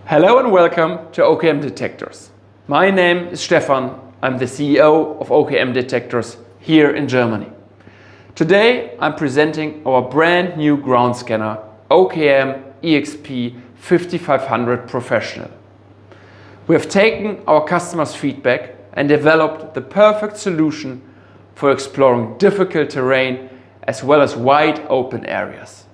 Hello and welcome to OKM Detectors. My name is Stephan. I'm the CEO of OKM Detectors here in Germany. Today I'm presenting our brand new ground scanner OKM eXp 5500 Professional. We have taken our customers' feedback and developed the perfect solution for exploring difficult terrain as well as wide open areas.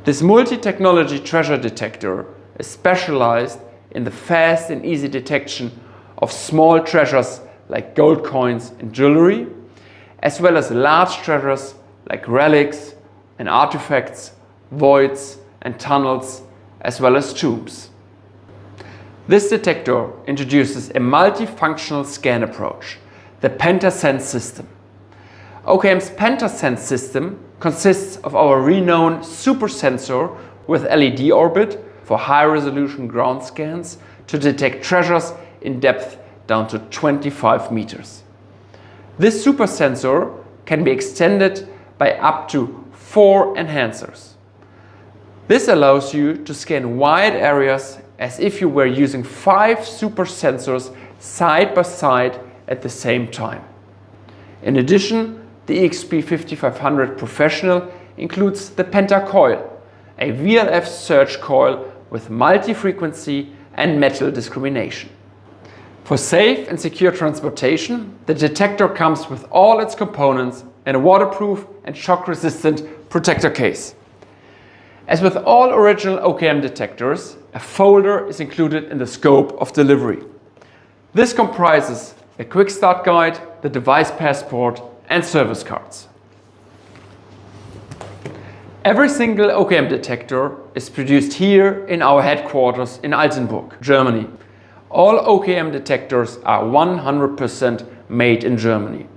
This multi-technology treasure detector is specialized in the fast and easy detection of small treasures like gold coins and jewelry, as well as large treasures like relics and artifacts, voids and tunnels, as well as tombs. This detector introduces a multifunctional scan approach, the PentaSense System. OKM's PentaSense System consists of our renowned super sensor with LED orbit for high-resolution ground scans to detect treasures in depth down to 25 meters. This super sensor can be extended by up to 4 enhancers. This allows you to scan wide areas as if you were using 5 super sensors side by side at the same time. In addition, the eXp 5500 Professional includes the PentaCoil, a VLF search coil with multi-frequency and metal discrimination. For safe and secure transportation, the detector comes with all its components in a waterproof and shock-resistant protector case. As with all original OKM detectors, a folder is included in the scope of delivery. This comprises a quick start guide, the device passport, and service cards. Every single OKM detector is produced here in our headquarters in Altenburg, Germany. All OKM detectors are 100% made in Germany.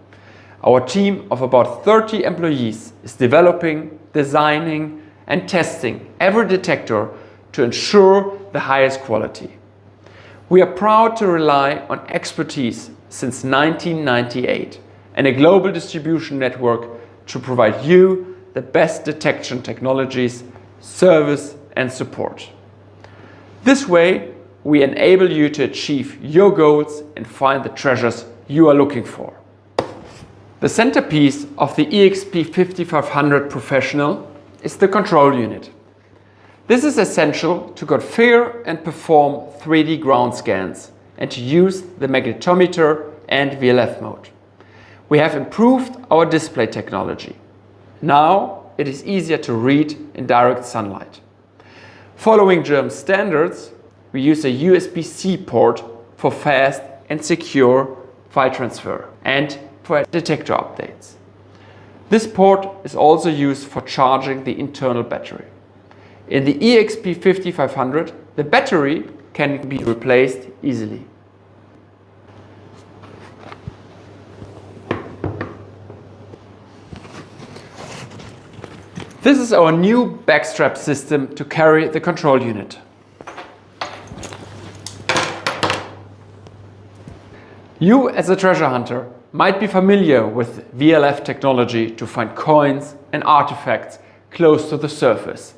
Our team of about 30 employees is developing, designing, and testing every detector to ensure the highest quality. We are proud to rely on expertise since 1998 and a global distribution network to provide you the best detection technologies, service and support. This way, we enable you to achieve your goals and find the treasures you are looking for. The centerpiece of the eXp 5500 Professional is the control unit. This is essential to configure and perform 3D ground scans and to use the magnetometer and VLF mode. We have improved our display technology. Now it is easier to read in direct sunlight. Following German standards, we use a USB-C port for fast and secure file transfer and for detector updates. This port is also used for charging the internal battery. In the eXp 5500, the battery can be replaced easily. This is our new backstrap system to carry the control unit. You as a treasure hunter might be familiar with VLF technology to find coins and artifacts close to the surface.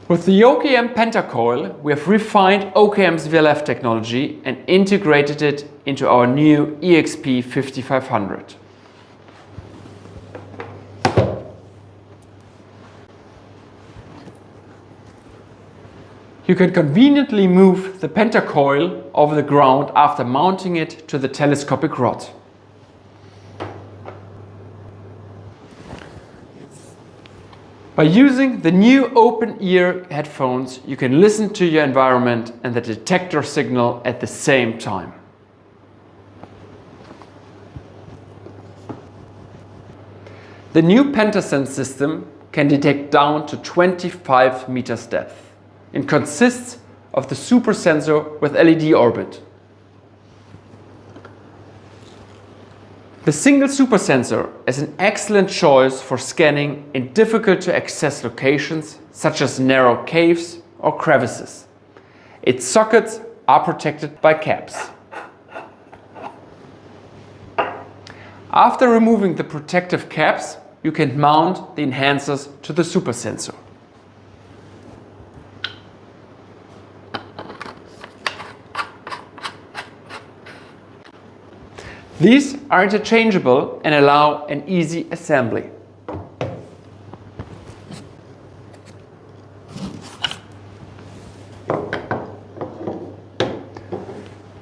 With the OKM PentaCoil, we have refined OKM's VLF technology and integrated it into our new eXp 5500. You can conveniently move the PentaCoil over the ground after mounting it to the telescopic rod. By using the new open-ear headphones, you can listen to your environment and the detector signal at the same time. The new PentaSense system can detect down to 25 meters depth. It consists of the super sensor with LED orbit. The single super sensor is an excellent choice for scanning in difficult to access locations such as narrow caves or crevices. Its sockets are protected by caps. After removing the protective caps, you can mount the enhancers to the super sensor. These are interchangeable and allow an easy assembly.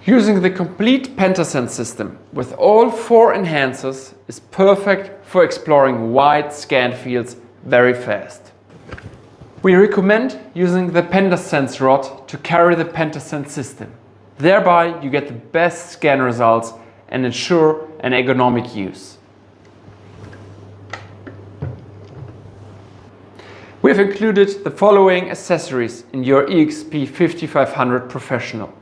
Using the complete PentaSense system with all 4 enhancers is perfect for exploring wide scan fields very fast. We recommend using the PentaSense Rod to carry the PentaSense system. Thereby you get the best scan results and ensure an ergonomic use. We have included the following accessories in your eXp 5500 Professional.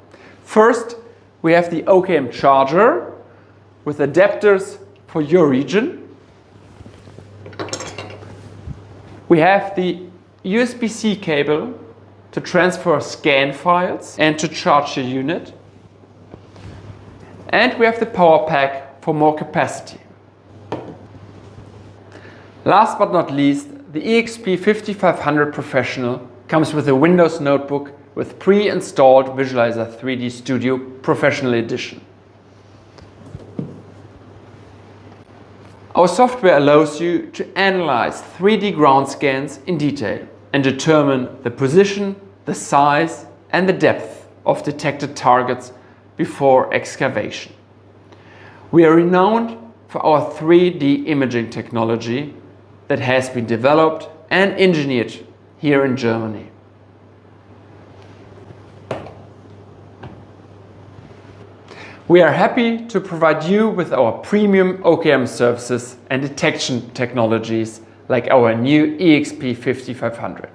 First, we have the OKM charger with adapters for your region. We have the USB-C cable to transfer scan files and to charge your unit. And we have the power pack for more capacity. Last but not least, the eXp 5500 Professional comes with a Windows notebook with pre-installed Visualizer 3D Studio Professional Edition. Our software allows you to analyze 3D ground scans in detail and determine the position, the size and the depth of detected targets before excavation. We are renowned for our 3D imaging technology that has been developed and engineered here in Germany. We are happy to provide you with our premium OKM services and detection technologies like our new eXp 5500.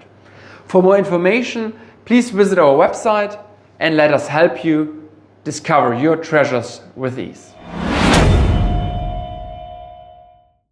For more information, please visit our website and let us help you discover your treasures with ease.